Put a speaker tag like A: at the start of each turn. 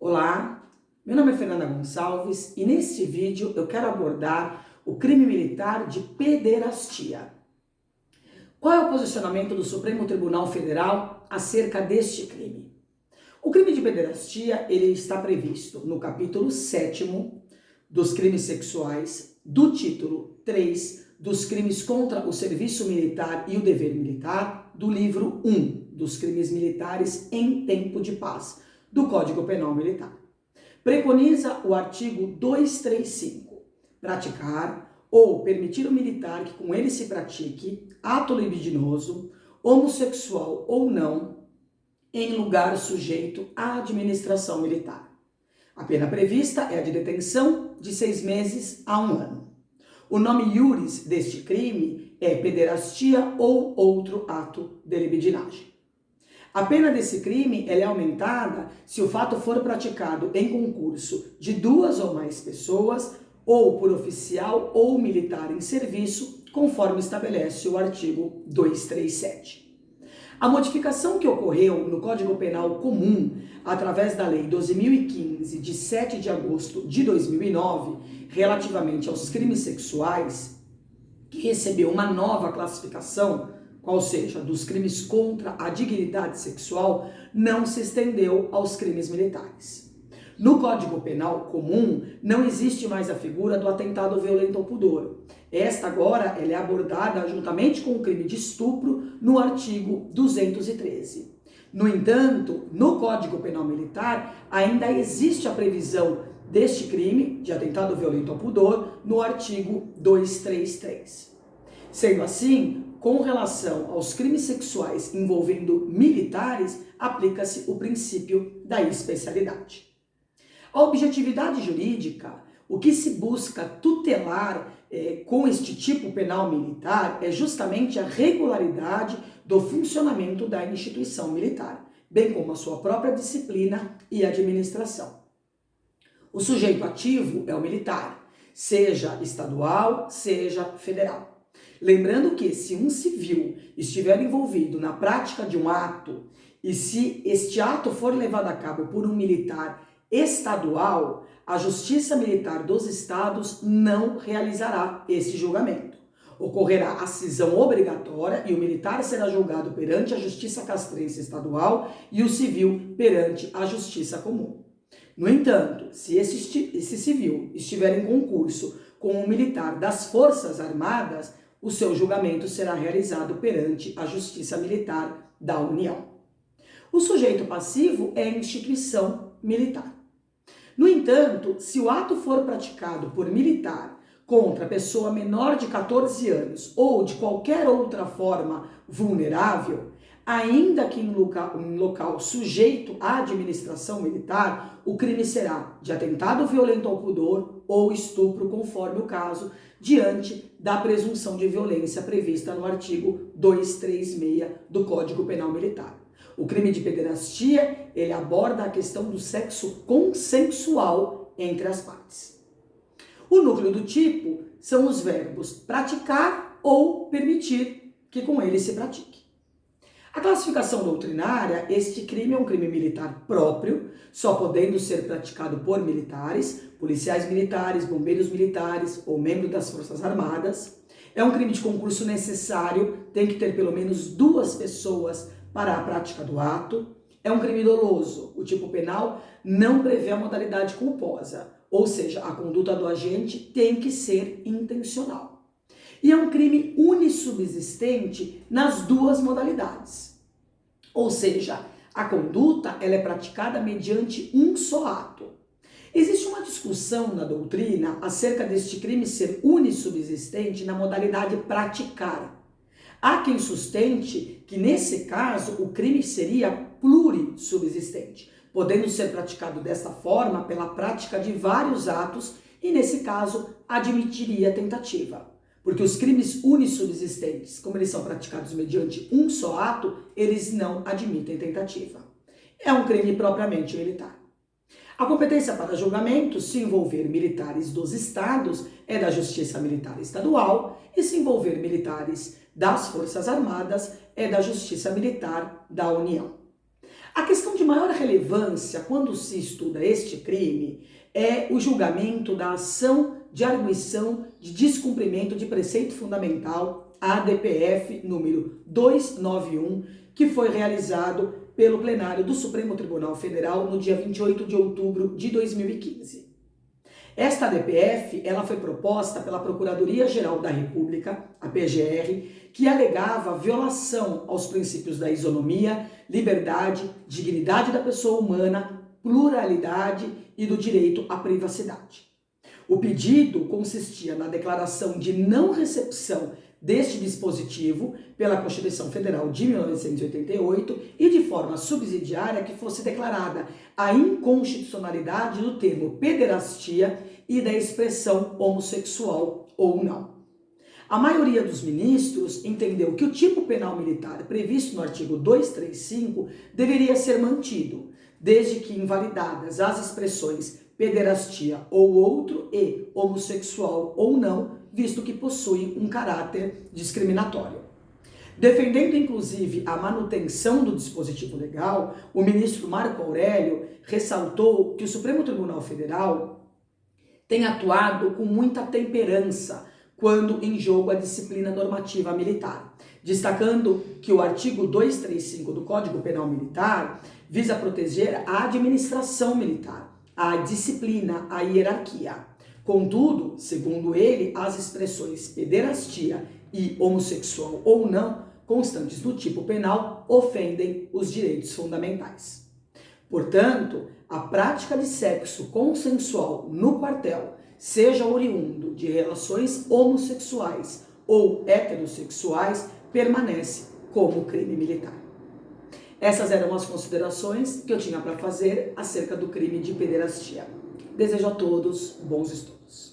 A: Olá, meu nome é Fernanda Gonçalves e neste vídeo eu quero abordar o crime militar de pederastia. Qual é o posicionamento do Supremo Tribunal Federal acerca deste crime? O crime de pederastia ele está previsto no capítulo 7º dos crimes sexuais, do título 3 dos crimes contra o serviço militar e o dever militar, do livro 1 dos crimes militares em tempo de paz, do Código Penal Militar. Preconiza o artigo 235, praticar ou permitir o militar que com ele se pratique ato libidinoso, homossexual ou não, em lugar sujeito à administração militar. A pena prevista é a de detenção de 6 meses a 1 ano. O nome iuris deste crime é pederastia ou outro ato de libidinagem. A pena desse crime é aumentada se o fato for praticado em concurso de 2 ou mais pessoas ou por oficial ou militar em serviço, conforme estabelece o artigo 237. A modificação que ocorreu no Código Penal Comum, através da Lei 12.015, de 7 de agosto de 2009, relativamente aos crimes sexuais, que recebeu uma nova classificação, qual seja, dos crimes contra a dignidade sexual, não se estendeu aos crimes militares. No Código Penal Comum, não existe mais a figura do atentado violento ao pudor. Esta agora ela é abordada juntamente com o crime de estupro no artigo 213. No entanto, no Código Penal Militar, ainda existe a previsão deste crime, de atentado violento ao pudor, no artigo 233. Sendo assim, com relação aos crimes sexuais envolvendo militares, aplica-se o princípio da especialidade. A objetividade jurídica, o que se busca tutelar com este tipo penal militar é justamente a regularidade do funcionamento da instituição militar, bem como a sua própria disciplina e administração. O sujeito ativo é o militar, seja estadual, seja federal. Lembrando que se um civil estiver envolvido na prática de um ato e se este ato for levado a cabo por um militar estadual, a Justiça Militar dos Estados não realizará esse julgamento. Ocorrerá a cisão obrigatória e o militar será julgado perante a Justiça Castrense Estadual e o civil perante a Justiça Comum. No entanto, se esse civil estiver em concurso com um militar das Forças Armadas, o seu julgamento será realizado perante a Justiça Militar da União. O sujeito passivo é a instituição militar. No entanto, se o ato for praticado por militar contra pessoa menor de 14 anos ou de qualquer outra forma vulnerável, ainda que em local sujeito à administração militar, o crime será de atentado violento ao pudor ou estupro, conforme o caso, diante da presunção de violência prevista no artigo 236 do Código Penal Militar. O crime de pederastia, ele aborda a questão do sexo consensual entre as partes. O núcleo do tipo são os verbos praticar ou permitir que com ele se pratique. A classificação doutrinária, este crime é um crime militar próprio, só podendo ser praticado por militares, policiais militares, bombeiros militares ou membros das Forças Armadas. É um crime de concurso necessário, tem que ter pelo menos 2 pessoas para a prática do ato. É um crime doloso, o tipo penal não prevê a modalidade culposa, ou seja, a conduta do agente tem que ser intencional. E é um crime unissubsistente nas 2 modalidades. Ou seja, a conduta ela é praticada mediante um só ato. Existe uma discussão na doutrina acerca deste crime ser unissubsistente na modalidade praticar. Há quem sustente que, nesse caso, o crime seria plurissubsistente, podendo ser praticado desta forma pela prática de vários atos e, nesse caso, admitiria tentativa. Porque os crimes unissubsistentes, como eles são praticados mediante um só ato, eles não admitem tentativa. É um crime propriamente militar. A competência para julgamento, se envolver militares dos estados, é da Justiça Militar Estadual, e se envolver militares das Forças Armadas, é da Justiça Militar da União. A questão de maior relevância quando se estuda este crime é o julgamento da ação de arguição de descumprimento de preceito fundamental, ADPF número 291, que foi realizado pelo plenário do Supremo Tribunal Federal no dia 28 de outubro de 2015. Esta ADPF, ela foi proposta pela Procuradoria-Geral da República, a PGR, que alegava violação aos princípios da isonomia, liberdade, dignidade da pessoa humana, pluralidade e do direito à privacidade. O pedido consistia na declaração de não recepção deste dispositivo pela Constituição Federal de 1988 e de forma subsidiária que fosse declarada a inconstitucionalidade do termo pederastia e da expressão homossexual ou não. A maioria dos ministros entendeu que o tipo penal militar previsto no artigo 235 deveria ser mantido, desde que invalidadas as expressões pederastia ou outro e homossexual ou não, visto que possuem um caráter discriminatório. Defendendo inclusive a manutenção do dispositivo legal, o ministro Marco Aurélio ressaltou que o Supremo Tribunal Federal tem atuado com muita temperança quando em jogo a disciplina normativa militar, destacando que o artigo 235 do Código Penal Militar visa proteger a administração militar, a disciplina, a hierarquia. Contudo, segundo ele, as expressões pederastia e homossexual ou não, constantes do tipo penal, ofendem os direitos fundamentais. Portanto, a prática de sexo consensual no quartel, seja oriundo de relações homossexuais ou heterossexuais, permanece como crime militar. Essas eram as considerações que eu tinha para fazer acerca do crime de pederastia. Desejo a todos bons estudos.